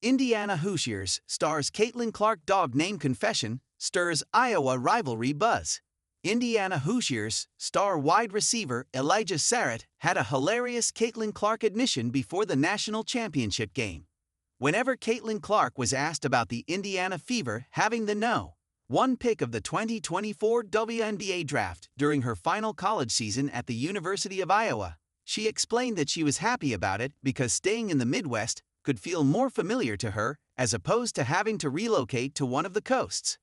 Indiana Hoosiers stars Caitlin Clark dog name confession stirs Iowa rivalry buzz. Indiana Hoosiers star wide receiver Elijah Sarrett had a hilarious Caitlin Clark admission before the national championship game. Whenever Caitlin Clark was asked about the Indiana Fever having the No.1 pick of the 2024 WNBA Draft during her final college season at the University of Iowa, she explained that she was happy about it because staying in the Midwest could feel more familiar to her as opposed to having to relocate to one of the coasts.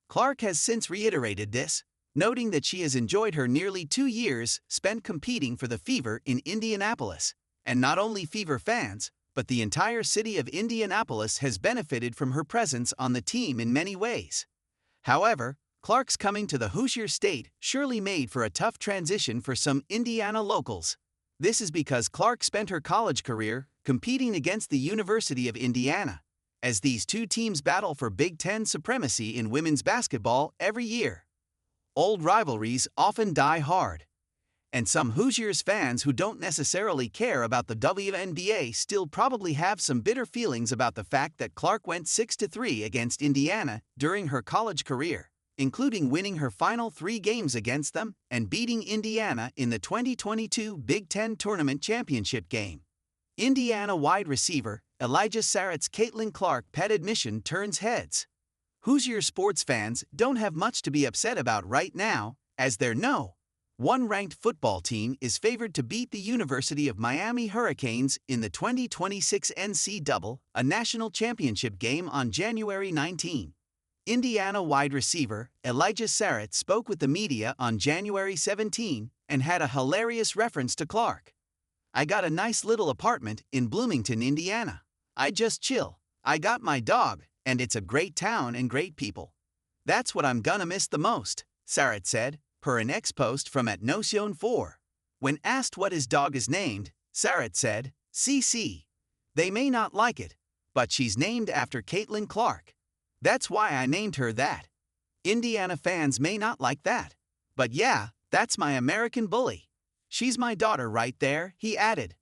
Clark has since reiterated this, noting that she has enjoyed her nearly 2 years spent competing for the Fever in Indianapolis, and not only Fever fans, but the entire city of Indianapolis has benefited from her presence on the team in many ways. However, Clark's coming to the Hoosier state surely made for a tough transition for some Indiana locals. This is because Clark spent her college career competing against the University of Indiana, as these two teams battle for Big Ten supremacy in women's basketball every year. Old rivalries often die hard, and some Hoosiers fans who don't necessarily care about the WNBA still probably have some bitter feelings about the fact that Clark went 6-3 against Indiana during her college career, including winning her final 3 games against them and beating Indiana in the 2022 Big Ten Tournament Championship game. Indiana wide receiver Elijah Sarrett's Caitlin Clark pet admission turns heads. Hoosier sports fans don't have much to be upset about right now, as their No.1 ranked football team is favored to beat the University of Miami Hurricanes in the 2026 NCAA National Championship game on January 19. Indiana wide receiver Elijah Sarrett spoke with the media on January 17 and had a hilarious reference to Clark. "I got a nice little apartment in Bloomington, Indiana. I just chill. I got my dog, and it's a great town and great people. That's what I'm gonna miss the most," Sarrett said, per an ex-post from @Notion4. When asked what his dog is named, Sarrett said, "CC. They may not like it, but she's named after Caitlin Clark. That's why I named her that. Indiana fans may not like that, but yeah, that's my American bully. She's my daughter right there," he added.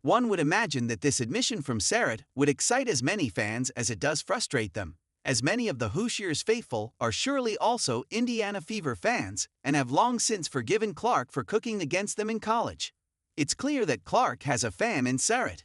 One would imagine that this admission from Sarrett would excite as many fans as it does frustrate them, as many of the Hoosiers faithful are surely also Indiana Fever fans and have long since forgiven Clark for cooking against them in college. It's clear that Clark has a fan in Sarrett.